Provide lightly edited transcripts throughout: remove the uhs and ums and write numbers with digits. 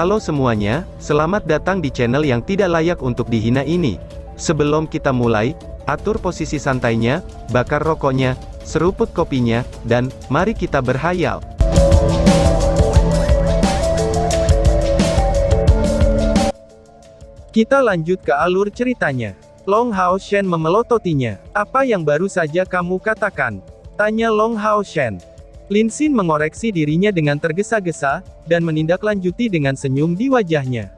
Halo semuanya, selamat datang di channel yang tidak layak untuk dihina ini. Sebelum kita mulai, atur posisi santainya, bakar rokoknya, seruput kopinya, dan mari kita berhayal. Kita lanjut ke alur ceritanya. Long Hao Shen memelototinya. Apa yang baru saja kamu katakan? Tanya Long Hao Shen. Lin Xin mengoreksi dirinya dengan tergesa-gesa, dan menindaklanjuti dengan senyum di wajahnya.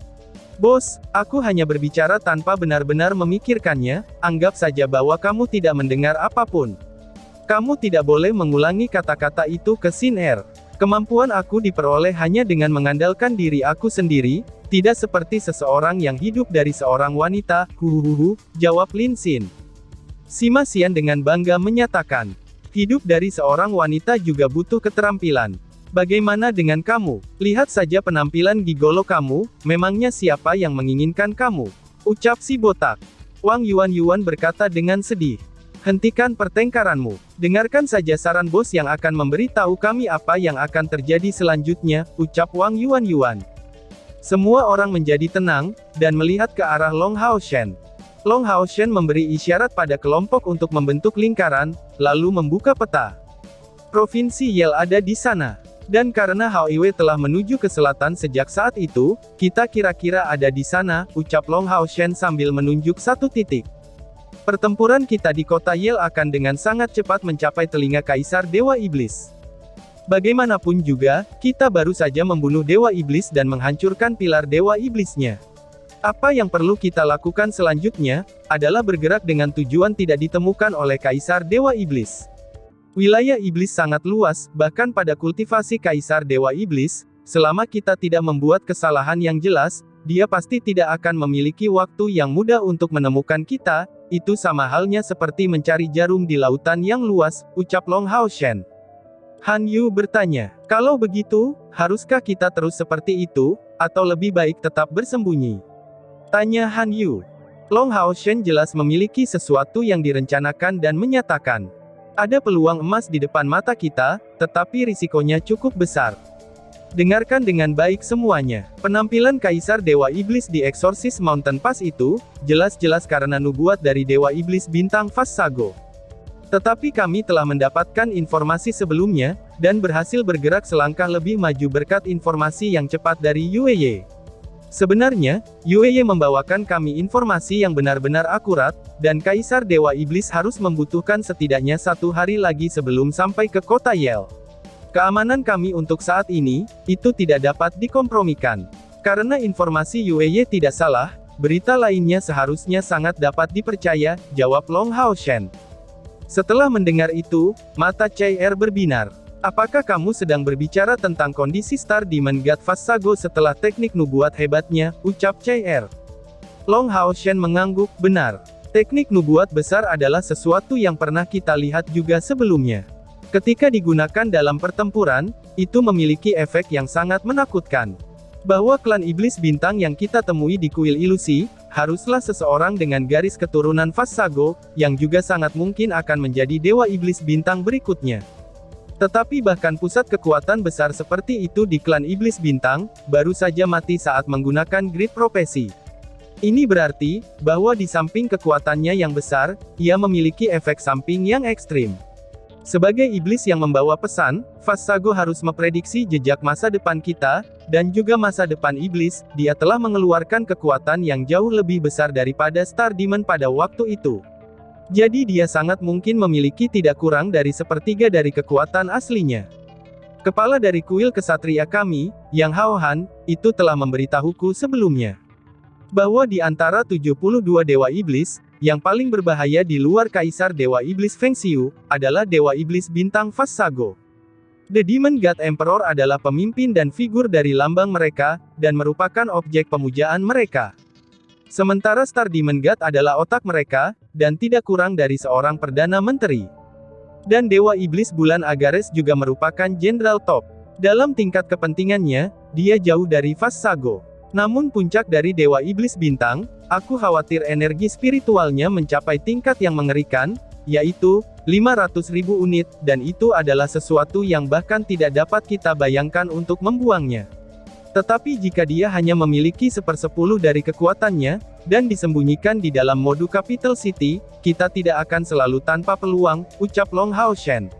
Bos, aku hanya berbicara tanpa benar-benar memikirkannya, anggap saja bahwa kamu tidak mendengar apapun. Kamu tidak boleh mengulangi kata-kata itu ke Xin Er. Kemampuan aku diperoleh hanya dengan mengandalkan diri aku sendiri, tidak seperti seseorang yang hidup dari seorang wanita, jawab Lin Xin. Sima Xian dengan bangga menyatakan, hidup dari seorang wanita juga butuh keterampilan. Bagaimana dengan kamu? Lihat saja penampilan gigolo kamu, memangnya siapa yang menginginkan kamu? Ucap si botak. Wang Yuan berkata dengan sedih. Hentikan pertengkaranmu. Dengarkan saja saran bos yang akan memberitahu kami apa yang akan terjadi selanjutnya, ucap Wang Yuan. Semua orang menjadi tenang, dan melihat ke arah Long Hao Shen. Long Hao Shen memberi isyarat pada kelompok untuk membentuk lingkaran, lalu membuka peta. Provinsi Yel ada di sana. Dan karena Hao Iwe telah menuju ke selatan sejak saat itu, kita kira-kira ada di sana, ucap Long Hao Shen sambil menunjuk satu titik. Pertempuran kita di kota Yel akan dengan sangat cepat mencapai telinga Kaisar Dewa Iblis. Bagaimanapun juga, kita baru saja membunuh Dewa Iblis dan menghancurkan pilar Dewa Iblisnya. Apa yang perlu kita lakukan selanjutnya, adalah bergerak dengan tujuan tidak ditemukan oleh Kaisar Dewa Iblis. Wilayah Iblis sangat luas, bahkan pada kultivasi Kaisar Dewa Iblis, selama kita tidak membuat kesalahan yang jelas, dia pasti tidak akan memiliki waktu yang mudah untuk menemukan kita, itu sama halnya seperti mencari jarum di lautan yang luas, ucap Long Hao Shen. Han Yu bertanya, kalau begitu, haruskah kita terus seperti itu, atau lebih baik tetap bersembunyi? Tanya Han Yu. Long Hao Shen jelas memiliki sesuatu yang direncanakan dan menyatakan, ada peluang emas di depan mata kita, tetapi risikonya cukup besar. Dengarkan dengan baik semuanya. Penampilan Kaisar Dewa Iblis di Exorcist Mountain Pass itu, jelas-jelas karena nubuat dari Dewa Iblis bintang Fassago. Tetapi kami telah mendapatkan informasi sebelumnya, dan berhasil bergerak selangkah lebih maju berkat informasi yang cepat dari Yueye. Sebenarnya, Yueye membawakan kami informasi yang benar-benar akurat, dan Kaisar Dewa Iblis harus membutuhkan setidaknya 1 hari lagi sebelum sampai ke kota Yel. Keamanan kami untuk saat ini, itu tidak dapat dikompromikan. Karena informasi Yueye tidak salah, berita lainnya seharusnya sangat dapat dipercaya, jawab Long Hao Shen. Setelah mendengar itu, mata Chai Er berbinar. Apakah kamu sedang berbicara tentang kondisi Star Demon God Fassago setelah teknik nubuat hebatnya, ucap Chai Er. Long Hao Shen mengangguk, benar. Teknik nubuat besar adalah sesuatu yang pernah kita lihat juga sebelumnya. Ketika digunakan dalam pertempuran, itu memiliki efek yang sangat menakutkan. Bahwa klan iblis bintang yang kita temui di kuil ilusi, haruslah seseorang dengan garis keturunan Fassago, yang juga sangat mungkin akan menjadi Dewa Iblis bintang berikutnya. Tetapi bahkan pusat kekuatan besar seperti itu di klan iblis bintang, baru saja mati saat menggunakan grid profesi. Ini berarti, bahwa di samping kekuatannya yang besar, ia memiliki efek samping yang ekstrim. Sebagai iblis yang membawa pesan, Fassago harus memprediksi jejak masa depan kita, dan juga masa depan iblis, dia telah mengeluarkan kekuatan yang jauh lebih besar daripada Star Demon pada waktu itu. Jadi dia sangat mungkin memiliki tidak kurang dari 1/3 dari kekuatan aslinya. Kepala dari kuil kesatria kami, Yang Hao Han, itu telah memberitahuku sebelumnya. Bahwa di antara 72 Dewa Iblis, yang paling berbahaya di luar Kaisar Dewa Iblis Feng Xiu, adalah Dewa Iblis bintang Fassago. The Demon God Emperor adalah pemimpin dan figur dari lambang mereka, dan merupakan objek pemujaan mereka. Sementara Star Demon God adalah otak mereka, dan tidak kurang dari seorang Perdana Menteri. Dan Dewa Iblis Bulan Agares juga merupakan Jenderal Top. Dalam tingkat kepentingannya, dia jauh dari Fassago. Namun puncak dari Dewa Iblis Bintang, aku khawatir energi spiritualnya mencapai tingkat yang mengerikan, yaitu 500.000 unit, dan itu adalah sesuatu yang bahkan tidak dapat kita bayangkan untuk membuangnya. Tetapi jika dia hanya memiliki 1/10 dari kekuatannya, dan disembunyikan di dalam mode Capital City, kita tidak akan selalu tanpa peluang, ucap Long Hao Shen.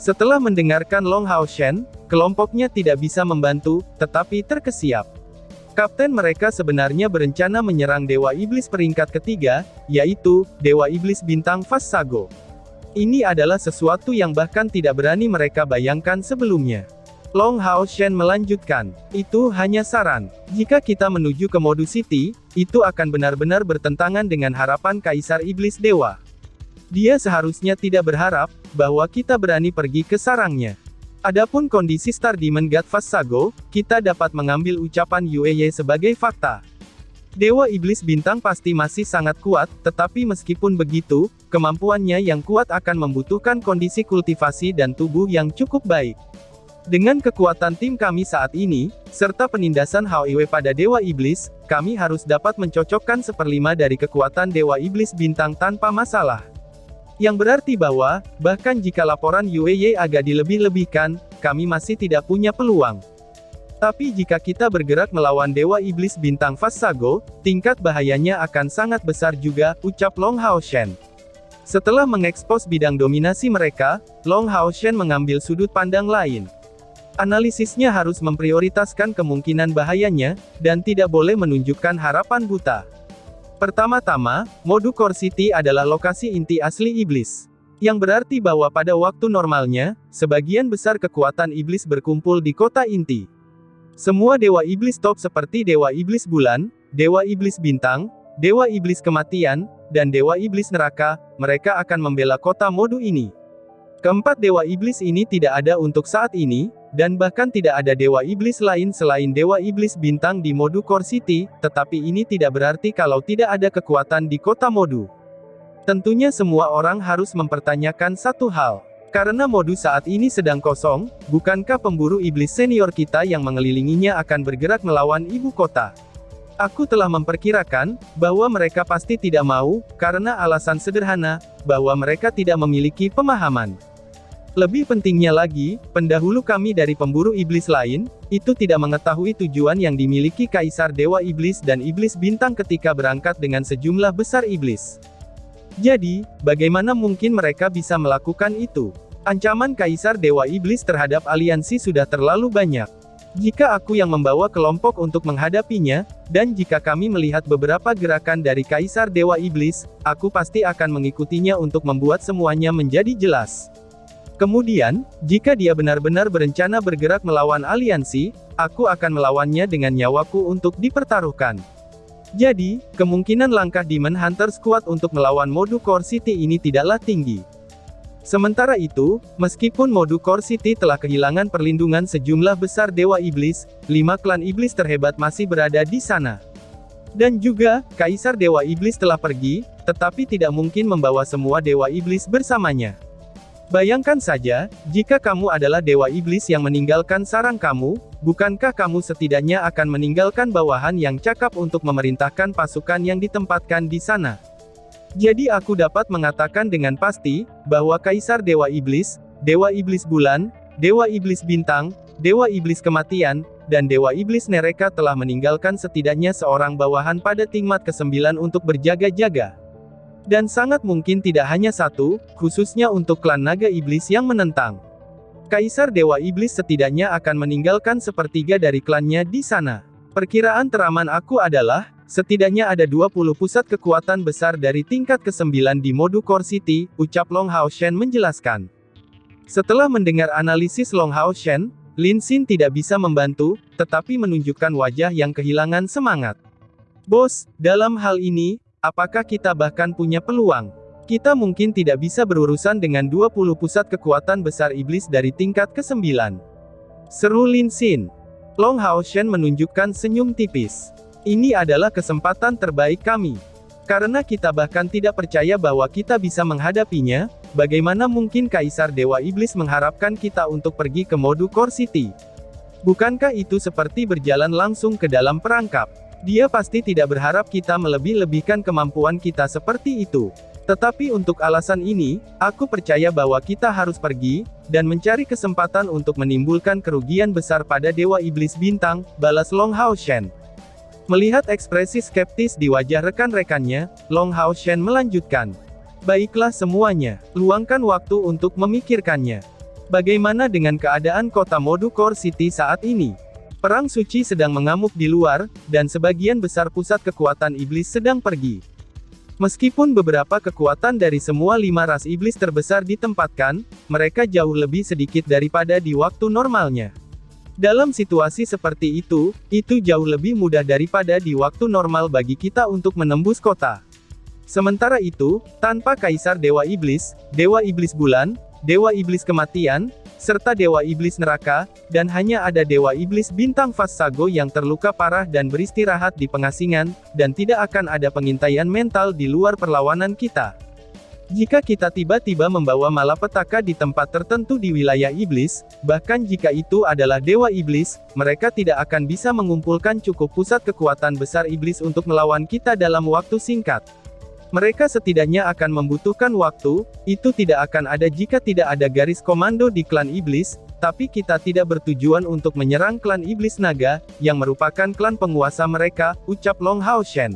Setelah mendengarkan Long Hao Shen, kelompoknya tidak bisa membantu, tetapi terkesiap. Kapten mereka sebenarnya berencana menyerang Dewa Iblis peringkat ketiga, yaitu, Dewa Iblis Bintang Vassago. Ini adalah sesuatu yang bahkan tidak berani mereka bayangkan sebelumnya. Long Hao Shen melanjutkan, itu hanya saran. Jika kita menuju ke Mode City, itu akan benar-benar bertentangan dengan harapan Kaisar Iblis Dewa. Dia seharusnya tidak berharap, bahwa kita berani pergi ke sarangnya. Adapun kondisi Star Demon God Vassago, kita dapat mengambil ucapan Yueye sebagai fakta. Dewa Iblis Bintang pasti masih sangat kuat, tetapi meskipun begitu, kemampuannya yang kuat akan membutuhkan kondisi kultivasi dan tubuh yang cukup baik. Dengan kekuatan tim kami saat ini, serta penindasan HOIW pada Dewa Iblis, kami harus dapat mencocokkan 1/5 dari kekuatan Dewa Iblis Bintang tanpa masalah. Yang berarti bahwa, bahkan jika laporan Yueye agak dilebih-lebihkan, kami masih tidak punya peluang. Tapi jika kita bergerak melawan Dewa Iblis Bintang Vassago, tingkat bahayanya akan sangat besar juga, ucap Long Hao Shen. Setelah mengekspos bidang dominasi mereka, Long Hao Shen mengambil sudut pandang lain. Analisisnya harus memprioritaskan kemungkinan bahayanya, dan tidak boleh menunjukkan harapan buta. Pertama-tama, Mode Core City adalah lokasi inti asli iblis. Yang berarti bahwa pada waktu normalnya, sebagian besar kekuatan iblis berkumpul di kota inti. Semua dewa iblis top seperti Dewa Iblis Bulan, Dewa Iblis Bintang, Dewa Iblis Kematian, dan Dewa Iblis Neraka, mereka akan membela kota Mode ini. Keempat dewa iblis ini tidak ada untuk saat ini, dan bahkan tidak ada dewa iblis lain selain Dewa Iblis Bintang di Mode Core City, tetapi ini tidak berarti kalau tidak ada kekuatan di kota Mode. Tentunya semua orang harus mempertanyakan satu hal. Karena Mode saat ini sedang kosong, bukankah pemburu iblis senior kita yang mengelilinginya akan bergerak melawan ibu kota? Aku telah memperkirakan, bahwa mereka pasti tidak mau, karena alasan sederhana, bahwa mereka tidak memiliki pemahaman. Lebih pentingnya lagi, pendahulu kami dari pemburu iblis lain, itu tidak mengetahui tujuan yang dimiliki Kaisar Dewa Iblis dan Iblis Bintang ketika berangkat dengan sejumlah besar iblis. Jadi, bagaimana mungkin mereka bisa melakukan itu? Ancaman Kaisar Dewa Iblis terhadap aliansi sudah terlalu banyak. Jika aku yang membawa kelompok untuk menghadapinya, dan jika kami melihat beberapa gerakan dari Kaisar Dewa Iblis, aku pasti akan mengikutinya untuk membuat semuanya menjadi jelas. Kemudian, jika dia benar-benar berencana bergerak melawan aliansi, aku akan melawannya dengan nyawaku untuk dipertaruhkan. Jadi, kemungkinan langkah Demon Hunter Squad untuk melawan Mode Core City ini tidaklah tinggi. Sementara itu, meskipun Mode Core City telah kehilangan perlindungan sejumlah besar dewa iblis, 5 klan iblis terhebat masih berada di sana. Dan juga, Kaisar Dewa Iblis telah pergi, tetapi tidak mungkin membawa semua dewa iblis bersamanya. Bayangkan saja, jika kamu adalah dewa iblis yang meninggalkan sarang kamu, bukankah kamu setidaknya akan meninggalkan bawahan yang cakap untuk memerintahkan pasukan yang ditempatkan di sana? Jadi aku dapat mengatakan dengan pasti, bahwa Kaisar Dewa Iblis, Dewa Iblis Bulan, Dewa Iblis Bintang, Dewa Iblis Kematian, dan Dewa Iblis Neraka telah meninggalkan setidaknya seorang bawahan pada tingkat ke-9 untuk berjaga-jaga. Dan sangat mungkin tidak hanya satu, khususnya untuk klan naga iblis yang menentang. Kaisar Dewa Iblis setidaknya akan meninggalkan sepertiga dari klannya di sana. Perkiraan teraman aku adalah, setidaknya ada 20 pusat kekuatan besar dari tingkat ke-9 di Mode Core City, ucap Long Hao Shen menjelaskan. Setelah mendengar analisis Long Hao Shen, Lin Xin tidak bisa membantu, tetapi menunjukkan wajah yang kehilangan semangat. Bos, dalam hal ini, apakah kita bahkan punya peluang? Kita mungkin tidak bisa berurusan dengan 20 pusat kekuatan besar iblis dari tingkat ke-9. Seru Lin Xin. Long Hao Shen menunjukkan senyum tipis. Ini adalah kesempatan terbaik kami. Karena kita bahkan tidak percaya bahwa kita bisa menghadapinya, bagaimana mungkin Kaisar Dewa Iblis mengharapkan kita untuk pergi ke Mode Core City? Bukankah itu seperti berjalan langsung ke dalam perangkap? Dia pasti tidak berharap kita melebih-lebihkan kemampuan kita seperti itu. Tetapi untuk alasan ini, aku percaya bahwa kita harus pergi, dan mencari kesempatan untuk menimbulkan kerugian besar pada Dewa Iblis Bintang, balas Long Hao Shen. Melihat ekspresi skeptis di wajah rekan-rekannya, Long Hao Shen melanjutkan. Baiklah semuanya, luangkan waktu untuk memikirkannya. Bagaimana dengan keadaan kota Modu Core City saat ini? Perang suci sedang mengamuk di luar, dan sebagian besar pusat kekuatan iblis sedang pergi. Meskipun beberapa kekuatan dari semua 5 ras iblis terbesar ditempatkan, mereka jauh lebih sedikit daripada di waktu normalnya. Dalam situasi seperti itu jauh lebih mudah daripada di waktu normal bagi kita untuk menembus kota. Sementara itu, tanpa Kaisar Dewa Iblis Bulan, Dewa Iblis Kematian, serta Dewa Iblis Neraka, dan hanya ada Dewa Iblis Bintang Vassago yang terluka parah dan beristirahat di pengasingan, dan tidak akan ada pengintaian mental di luar perlawanan kita. Jika kita tiba-tiba membawa malapetaka di tempat tertentu di wilayah iblis, bahkan jika itu adalah Dewa Iblis, mereka tidak akan bisa mengumpulkan cukup pusat kekuatan besar iblis untuk melawan kita dalam waktu singkat. Mereka setidaknya akan membutuhkan waktu, itu tidak akan ada jika tidak ada garis komando di klan iblis, tapi kita tidak bertujuan untuk menyerang klan iblis naga, yang merupakan klan penguasa mereka, ucap Long Hao Shen.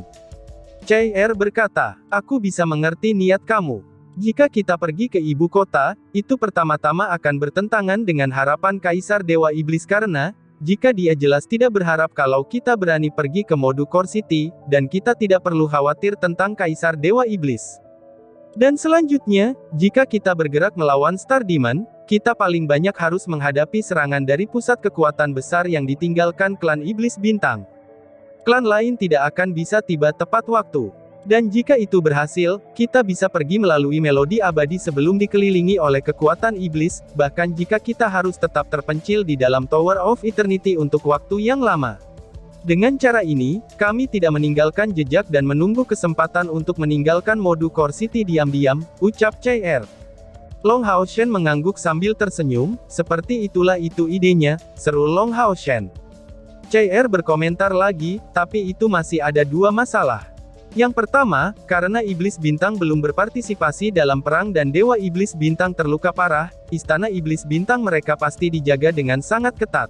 CR berkata, aku bisa mengerti niat kamu. Jika kita pergi ke ibu kota, itu pertama-tama akan bertentangan dengan harapan Kaisar Dewa Iblis karena, jika dia jelas tidak berharap kalau kita berani pergi ke Modu Core City, dan kita tidak perlu khawatir tentang Kaisar Dewa Iblis. Dan selanjutnya, jika kita bergerak melawan Star Demon, kita paling banyak harus menghadapi serangan dari pusat kekuatan besar yang ditinggalkan klan Iblis Bintang. Klan lain tidak akan bisa tiba tepat waktu. Dan jika itu berhasil, kita bisa pergi melalui melodi abadi sebelum dikelilingi oleh kekuatan iblis, bahkan jika kita harus tetap terpencil di dalam Tower of Eternity untuk waktu yang lama. Dengan cara ini, kami tidak meninggalkan jejak dan menunggu kesempatan untuk meninggalkan Modu Core City diam-diam, ucap CR. Long Hao Shen mengangguk sambil tersenyum, seperti itulah itu idenya, seru Long Hao Shen. CR berkomentar lagi, tapi itu masih ada 2 masalah. Yang pertama, karena Iblis Bintang belum berpartisipasi dalam perang dan Dewa Iblis Bintang terluka parah, Istana Iblis Bintang mereka pasti dijaga dengan sangat ketat.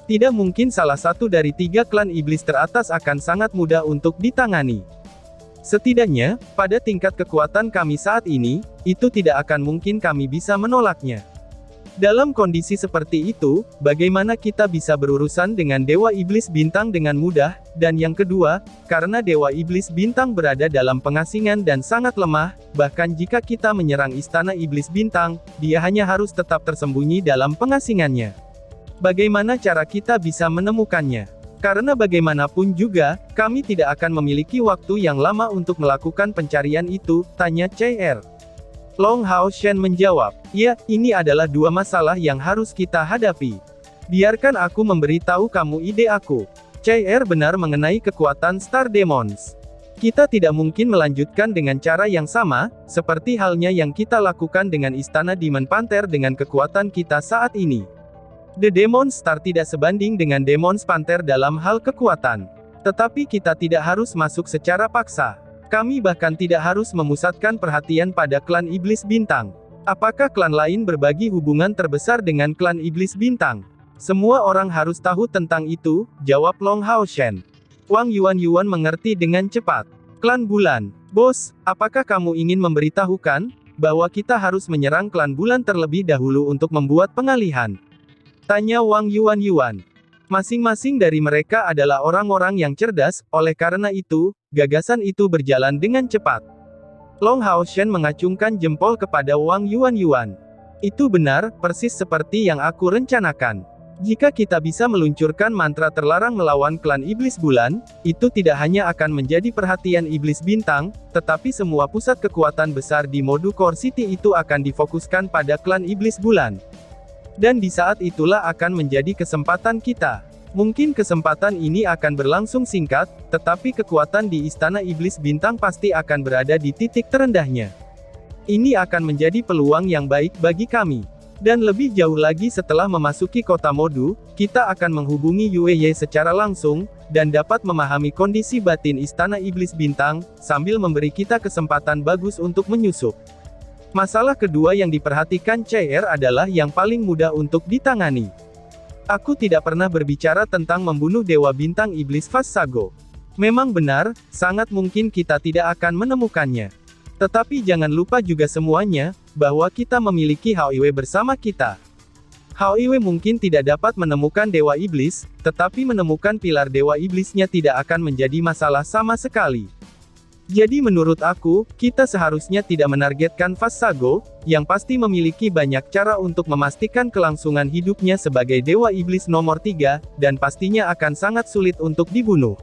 Tidak mungkin salah satu dari 3 klan iblis teratas akan sangat mudah untuk ditangani. Setidaknya, pada tingkat kekuatan kami saat ini, itu tidak akan mungkin kami bisa menolaknya. Dalam kondisi seperti itu, bagaimana kita bisa berurusan dengan Dewa Iblis Bintang dengan mudah, dan yang kedua, karena Dewa Iblis Bintang berada dalam pengasingan dan sangat lemah, bahkan jika kita menyerang Istana Iblis Bintang, dia hanya harus tetap tersembunyi dalam pengasingannya. Bagaimana cara kita bisa menemukannya? Karena bagaimanapun juga, kami tidak akan memiliki waktu yang lama untuk melakukan pencarian itu, tanya CR. Long Hao Shen menjawab, ya, ini adalah 2 masalah yang harus kita hadapi. Biarkan aku memberitahu kamu ide aku. CR benar mengenai kekuatan Star Demons. Kita tidak mungkin melanjutkan dengan cara yang sama, seperti halnya yang kita lakukan dengan Istana Demon Panther dengan kekuatan kita saat ini. The Demon Star tidak sebanding dengan Demon Panther dalam hal kekuatan. Tetapi kita tidak harus masuk secara paksa. Kami bahkan tidak harus memusatkan perhatian pada klan Iblis Bintang. Apakah klan lain berbagi hubungan terbesar dengan klan Iblis Bintang? Semua orang harus tahu tentang itu, jawab Long Hao Shen. Wang Yuan mengerti dengan cepat. Klan Bulan. Bos, apakah kamu ingin memberitahukan bahwa kita harus menyerang klan Bulan terlebih dahulu untuk membuat pengalihan? Tanya Wang Yuan. Masing-masing dari mereka adalah orang-orang yang cerdas, oleh karena itu, gagasan itu berjalan dengan cepat. Long Hao Shen mengacungkan jempol kepada Wang Yuan. Itu benar, persis seperti yang aku rencanakan. Jika kita bisa meluncurkan mantra terlarang melawan klan Iblis Bulan, itu tidak hanya akan menjadi perhatian Iblis Bintang, tetapi semua pusat kekuatan besar di Modu Core City itu akan difokuskan pada klan Iblis Bulan. Dan di saat itulah akan menjadi kesempatan kita. Mungkin kesempatan ini akan berlangsung singkat, tetapi kekuatan di Istana Iblis Bintang pasti akan berada di titik terendahnya. Ini akan menjadi peluang yang baik bagi kami. Dan lebih jauh lagi setelah memasuki kota Modu, kita akan menghubungi Yueye secara langsung, dan dapat memahami kondisi batin Istana Iblis Bintang, sambil memberi kita kesempatan bagus untuk menyusup. Masalah kedua yang diperhatikan CR adalah yang paling mudah untuk ditangani. Aku tidak pernah berbicara tentang membunuh Dewa Bintang Iblis Vassago. Memang benar, sangat mungkin kita tidak akan menemukannya. Tetapi jangan lupa juga semuanya, bahwa kita memiliki Hao Iwe bersama kita. Hao Iwe mungkin tidak dapat menemukan Dewa Iblis, tetapi menemukan pilar Dewa Iblisnya tidak akan menjadi masalah sama sekali. Jadi menurut aku, kita seharusnya tidak menargetkan Vassago, yang pasti memiliki banyak cara untuk memastikan kelangsungan hidupnya sebagai Dewa Iblis nomor 3, dan pastinya akan sangat sulit untuk dibunuh.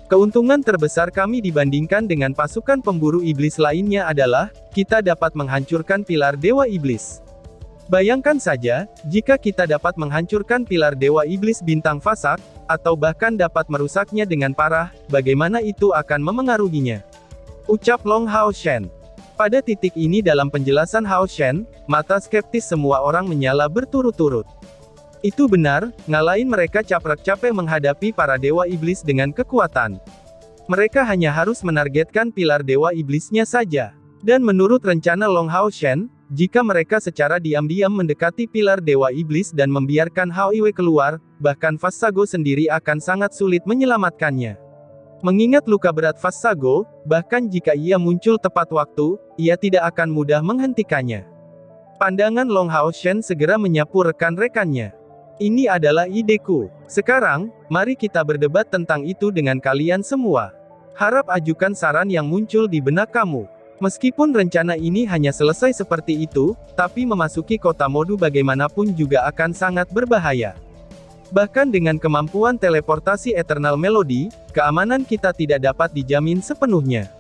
Keuntungan terbesar kami dibandingkan dengan pasukan pemburu iblis lainnya adalah, kita dapat menghancurkan pilar Dewa Iblis. Bayangkan saja, jika kita dapat menghancurkan pilar Dewa Iblis Bintang Vasak, atau bahkan dapat merusaknya dengan parah, bagaimana itu akan memengaruhinya? Ucap Long Hao Shen. Pada titik ini dalam penjelasan Hao Shen, mata skeptis semua orang menyala berturut-turut. Itu benar, ngalahin mereka capek-capek menghadapi para Dewa Iblis dengan kekuatan. Mereka hanya harus menargetkan pilar Dewa Iblisnya saja. Dan menurut rencana Long Hao Shen, jika mereka secara diam-diam mendekati pilar Dewa Iblis dan membiarkan Hao Iwe keluar, bahkan Vassago sendiri akan sangat sulit menyelamatkannya. Mengingat luka berat Vassago, bahkan jika ia muncul tepat waktu, ia tidak akan mudah menghentikannya. Pandangan Long Hao Shen segera menyapu rekan-rekannya. Ini adalah ideku. Sekarang, mari kita berdebat tentang itu dengan kalian semua. Harap ajukan saran yang muncul di benak kamu. Meskipun rencana ini hanya selesai seperti itu, tapi memasuki kota Modu bagaimanapun juga akan sangat berbahaya. Bahkan dengan kemampuan teleportasi Eternal Melody, keamanan kita tidak dapat dijamin sepenuhnya.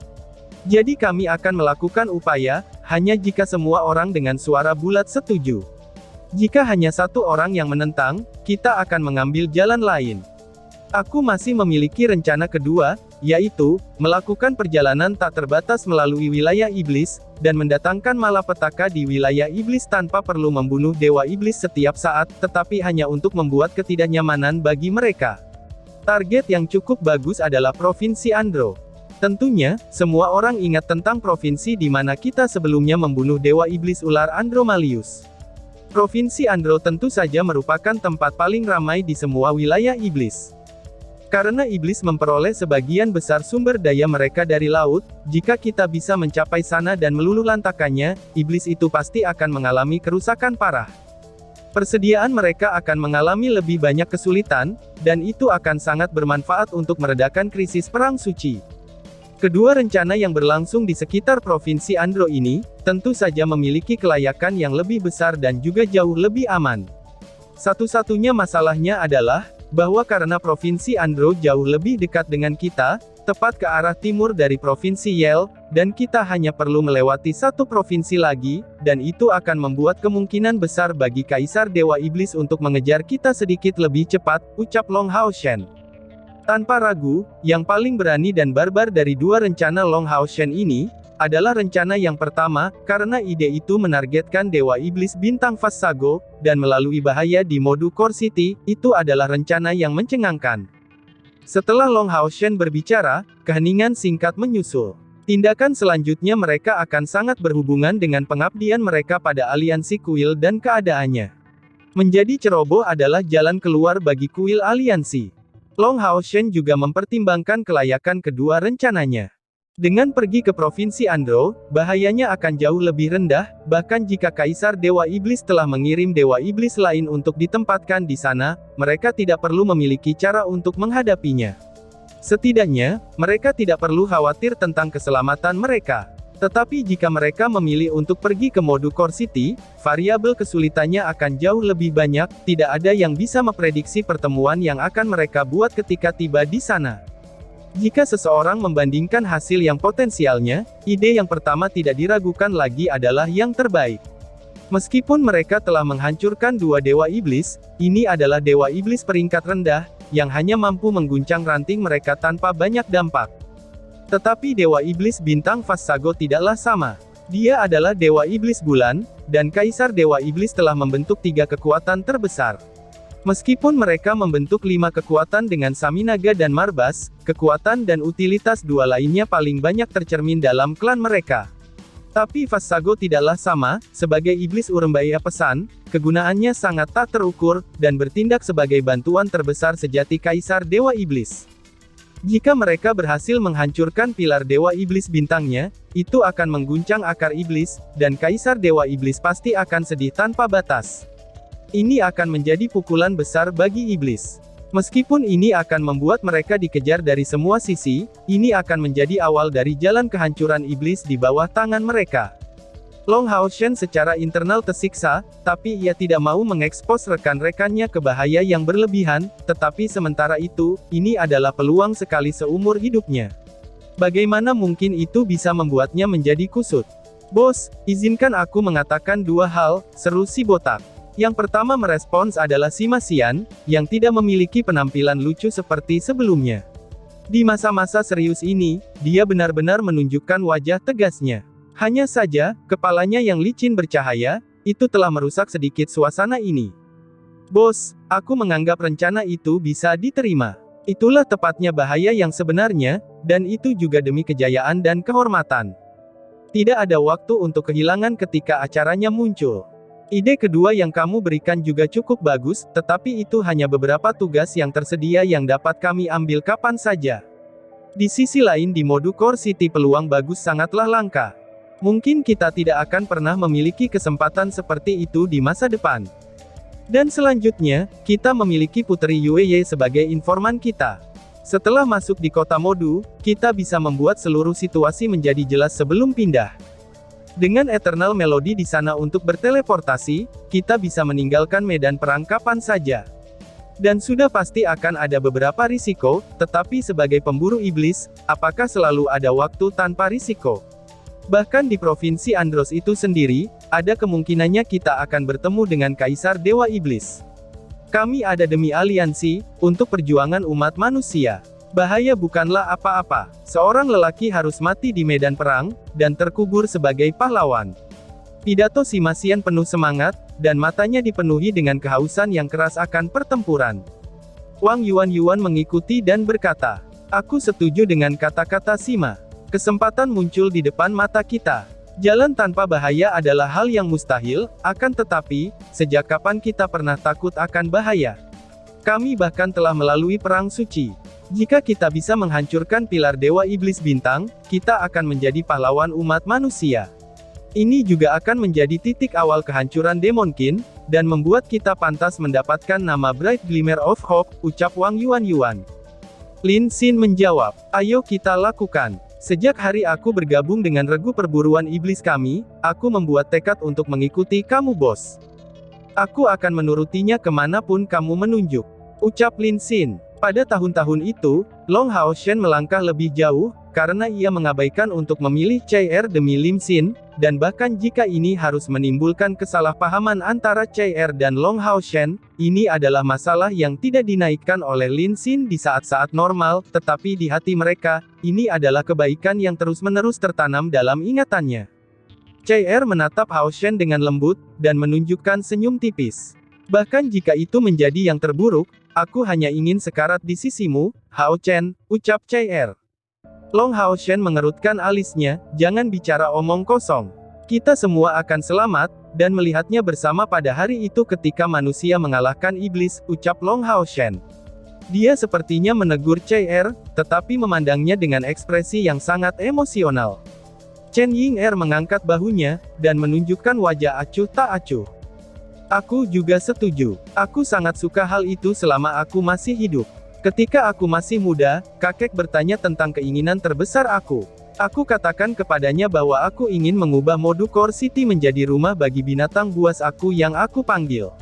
Jadi kami akan melakukan upaya, hanya jika semua orang dengan suara bulat setuju. Jika hanya satu orang yang menentang, kita akan mengambil jalan lain. Aku masih memiliki rencana kedua, yaitu, melakukan perjalanan tak terbatas melalui wilayah iblis, dan mendatangkan malapetaka di wilayah iblis tanpa perlu membunuh Dewa Iblis setiap saat, tetapi hanya untuk membuat ketidaknyamanan bagi mereka. Target yang cukup bagus adalah Provinsi Andro. Tentunya, semua orang ingat tentang provinsi di mana kita sebelumnya membunuh Dewa Iblis Ular Andromalius. Provinsi Andro tentu saja merupakan tempat paling ramai di semua wilayah iblis. Karena iblis memperoleh sebagian besar sumber daya mereka dari laut, jika kita bisa mencapai sana dan meluluhlantakannya, iblis itu pasti akan mengalami kerusakan parah. Persediaan mereka akan mengalami lebih banyak kesulitan, dan itu akan sangat bermanfaat untuk meredakan krisis Perang Suci. Kedua rencana yang berlangsung di sekitar Provinsi Andro ini, tentu saja memiliki kelayakan yang lebih besar dan juga jauh lebih aman. Satu-satunya masalahnya adalah, bahwa karena Provinsi Andro jauh lebih dekat dengan kita, tepat ke arah timur dari Provinsi Yel, dan kita hanya perlu melewati satu provinsi lagi, dan itu akan membuat kemungkinan besar bagi Kaisar Dewa Iblis untuk mengejar kita sedikit lebih cepat, ucap Long Hao Shen. Tanpa ragu, yang paling berani dan barbar dari dua rencana Long Hao Shen ini, adalah rencana yang pertama, karena ide itu menargetkan Dewa Iblis Bintang Vassago, dan melalui bahaya di Modu Core City, itu adalah rencana yang mencengangkan. Setelah Long Hao Shen berbicara, keheningan singkat menyusul. Tindakan selanjutnya mereka akan sangat berhubungan dengan pengabdian mereka pada aliansi kuil dan keadaannya. Menjadi ceroboh adalah jalan keluar bagi kuil aliansi. Long Hao Shen juga mempertimbangkan kelayakan kedua rencananya. Dengan pergi ke Provinsi Andro, bahayanya akan jauh lebih rendah, bahkan jika Kaisar Dewa Iblis telah mengirim Dewa Iblis lain untuk ditempatkan di sana, mereka tidak perlu memiliki cara untuk menghadapinya. Setidaknya, mereka tidak perlu khawatir tentang keselamatan mereka. Tetapi jika mereka memilih untuk pergi ke Modu Core City, variabel kesulitannya akan jauh lebih banyak, tidak ada yang bisa memprediksi pertemuan yang akan mereka buat ketika tiba di sana. Jika seseorang membandingkan hasil yang potensialnya, ide yang pertama tidak diragukan lagi adalah yang terbaik. Meskipun mereka telah menghancurkan dua Dewa Iblis, ini adalah Dewa Iblis peringkat rendah, yang hanya mampu mengguncang ranting mereka tanpa banyak dampak. Tetapi Dewa Iblis Bintang Vassago tidaklah sama. Dia adalah Dewa Iblis Bulan, dan Kaisar Dewa Iblis telah membentuk 3 kekuatan terbesar. Meskipun mereka membentuk 5 kekuatan dengan Saminaga dan Marbas, kekuatan dan utilitas 2 lainnya paling banyak tercermin dalam klan mereka. Tapi Vassago tidaklah sama, sebagai iblis Urembaya Pesan, kegunaannya sangat tak terukur, dan bertindak sebagai bantuan terbesar sejati Kaisar Dewa Iblis. Jika mereka berhasil menghancurkan pilar Dewa Iblis bintangnya, itu akan mengguncang akar iblis, dan Kaisar Dewa Iblis pasti akan sedih tanpa batas. Ini akan menjadi pukulan besar bagi iblis. Meskipun ini akan membuat mereka dikejar dari semua sisi, ini akan menjadi awal dari jalan kehancuran iblis di bawah tangan mereka. Long Hao Shen secara internal tersiksa, tapi ia tidak mau mengekspos rekan-rekannya ke bahaya yang berlebihan, tetapi sementara itu, ini adalah peluang sekali seumur hidupnya. Bagaimana mungkin itu bisa membuatnya menjadi kusut? Bos, izinkan aku mengatakan 2 hal, seru si botak. Yang pertama merespons adalah Sima Xian, yang tidak memiliki penampilan lucu seperti sebelumnya. Di masa-masa serius ini, dia benar-benar menunjukkan wajah tegasnya. Hanya saja, kepalanya yang licin bercahaya, itu telah merusak sedikit suasana ini. Bos, aku menganggap rencana itu bisa diterima. Itulah tepatnya bahaya yang sebenarnya, dan itu juga demi kejayaan dan kehormatan. Tidak ada waktu untuk kehilangan ketika acaranya muncul. Ide kedua yang kamu berikan juga cukup bagus, tetapi itu hanya beberapa tugas yang tersedia yang dapat kami ambil kapan saja. Di sisi lain di mode Core City peluang bagus sangatlah langka. Mungkin kita tidak akan pernah memiliki kesempatan seperti itu di masa depan. Dan selanjutnya, kita memiliki Putri Yueye sebagai informan kita. Setelah masuk di kota Modu, kita bisa membuat seluruh situasi menjadi jelas sebelum pindah. Dengan Eternal Melody di sana untuk berteleportasi, kita bisa meninggalkan medan perang kapan saja. Dan sudah pasti akan ada beberapa risiko, tetapi sebagai pemburu iblis, apakah selalu ada waktu tanpa risiko? Bahkan di provinsi Andros itu sendiri, ada kemungkinannya kita akan bertemu dengan Kaisar Dewa Iblis. Kami ada demi aliansi, untuk perjuangan umat manusia. Bahaya bukanlah apa-apa. Seorang lelaki harus mati di medan perang, dan terkubur sebagai pahlawan. Pidato Sima Xian penuh semangat, dan matanya dipenuhi dengan kehausan yang keras akan pertempuran. Wang Yuan mengikuti dan berkata, "Aku setuju dengan kata-kata Sima. Kesempatan muncul di depan mata kita. Jalan tanpa bahaya adalah hal yang mustahil, akan tetapi, sejak kapan kita pernah takut akan bahaya? Kami bahkan telah melalui perang suci. Jika kita bisa menghancurkan pilar Dewa Iblis Bintang, kita akan menjadi pahlawan umat manusia. Ini juga akan menjadi titik awal kehancuran Demonkin, dan membuat kita pantas mendapatkan nama Bright Glimmer of Hope," ucap Wang Yuan. Lin Xin menjawab, "Ayo kita lakukan. Sejak hari aku bergabung dengan regu perburuan iblis kami, aku membuat tekad untuk mengikuti kamu bos. Aku akan menurutinya kemanapun kamu menunjuk," ucap Lin Xin. Pada tahun-tahun itu, Long Hao Shen melangkah lebih jauh, karena ia mengabaikan untuk memilih CR demi Lin Xin, dan bahkan jika ini harus menimbulkan kesalahpahaman antara CR dan Long Hao Shen, ini adalah masalah yang tidak dinaikkan oleh Lin Xin di saat-saat normal, tetapi di hati mereka, ini adalah kebaikan yang terus-menerus tertanam dalam ingatannya. CR menatap Hao Shen dengan lembut, dan menunjukkan senyum tipis. "Bahkan jika itu menjadi yang terburuk, aku hanya ingin sekarat di sisimu, Hao Chen," ucap CR. Long Hao Shen mengerutkan alisnya, "Jangan bicara omong kosong. Kita semua akan selamat, dan melihatnya bersama pada hari itu ketika manusia mengalahkan iblis," ucap Long Hao Shen. Dia sepertinya menegur CR, tetapi memandangnya dengan ekspresi yang sangat emosional. Chen Ying'er mengangkat bahunya, dan menunjukkan wajah acuh tak acuh. "Aku juga setuju. Aku sangat suka hal itu selama aku masih hidup. Ketika aku masih muda, kakek bertanya tentang keinginan terbesar aku. Aku katakan kepadanya bahwa aku ingin mengubah mode Core City menjadi rumah bagi binatang buas aku yang aku panggil.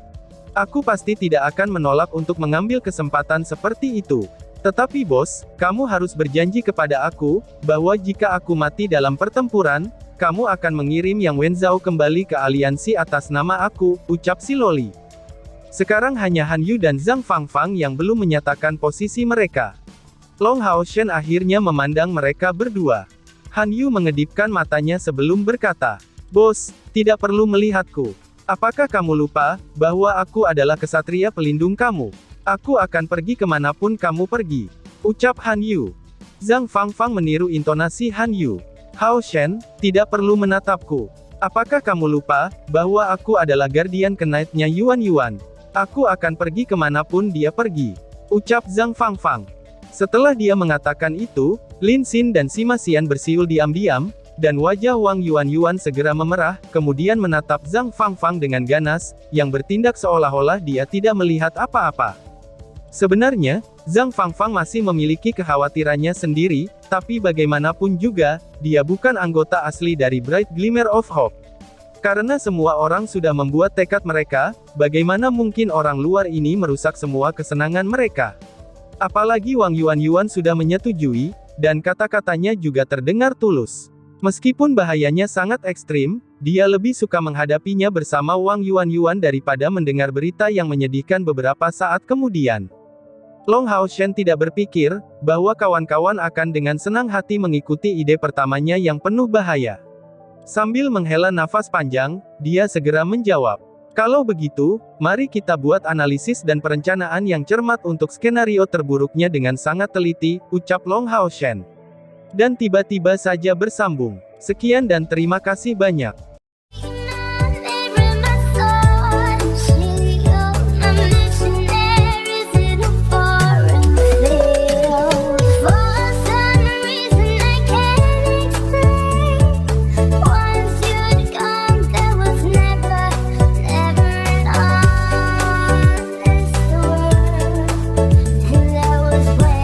Aku pasti tidak akan menolak untuk mengambil kesempatan seperti itu. Tetapi bos, kamu harus berjanji kepada aku, bahwa jika aku mati dalam pertempuran, kamu akan mengirim Yang Wenzhou kembali ke aliansi atas nama aku," ucap si Loli. Sekarang hanya Han Yu dan Zhang Fangfang yang belum menyatakan posisi mereka. Long Hao Shen akhirnya memandang mereka berdua. Han Yu mengedipkan matanya sebelum berkata, Bos, tidak perlu melihatku. Apakah kamu lupa, bahwa aku adalah kesatria pelindung kamu? Aku akan pergi kemanapun kamu pergi. Ucap Han Yu. Zhang Fangfang meniru intonasi Han Yu. Hao Shen, tidak perlu menatapku. Apakah kamu lupa, bahwa aku adalah Guardian Knight-nya Yuan Yuan? Aku akan pergi kemanapun dia pergi. Ucap Zhang Fangfang. Setelah dia mengatakan itu, Lin Xin dan Sima Xian bersiul diam-diam, dan wajah Wang Yuan segera memerah, kemudian menatap Zhang Fangfang dengan ganas, yang bertindak seolah-olah dia tidak melihat apa-apa. Sebenarnya, Zhang Fangfang masih memiliki kekhawatirannya sendiri, tapi bagaimanapun juga, dia bukan anggota asli dari Bright Glimmer of Hope. Karena semua orang sudah membuat tekad mereka, bagaimana mungkin orang luar ini merusak semua kesenangan mereka? Apalagi Wang Yuan sudah menyetujui, dan kata-katanya juga terdengar tulus. Meskipun bahayanya sangat ekstrim, dia lebih suka menghadapinya bersama Wang Yuan daripada mendengar berita yang menyedihkan beberapa saat kemudian. Long Hao Shen tidak berpikir, bahwa kawan-kawan akan dengan senang hati mengikuti ide pertamanya yang penuh bahaya. Sambil menghela nafas panjang, dia segera menjawab. Kalau begitu, mari kita buat analisis dan perencanaan yang cermat untuk skenario terburuknya dengan sangat teliti, ucap Long Hao Shen. Dan tiba-tiba saja bersambung. Sekian dan terima kasih banyak. Was when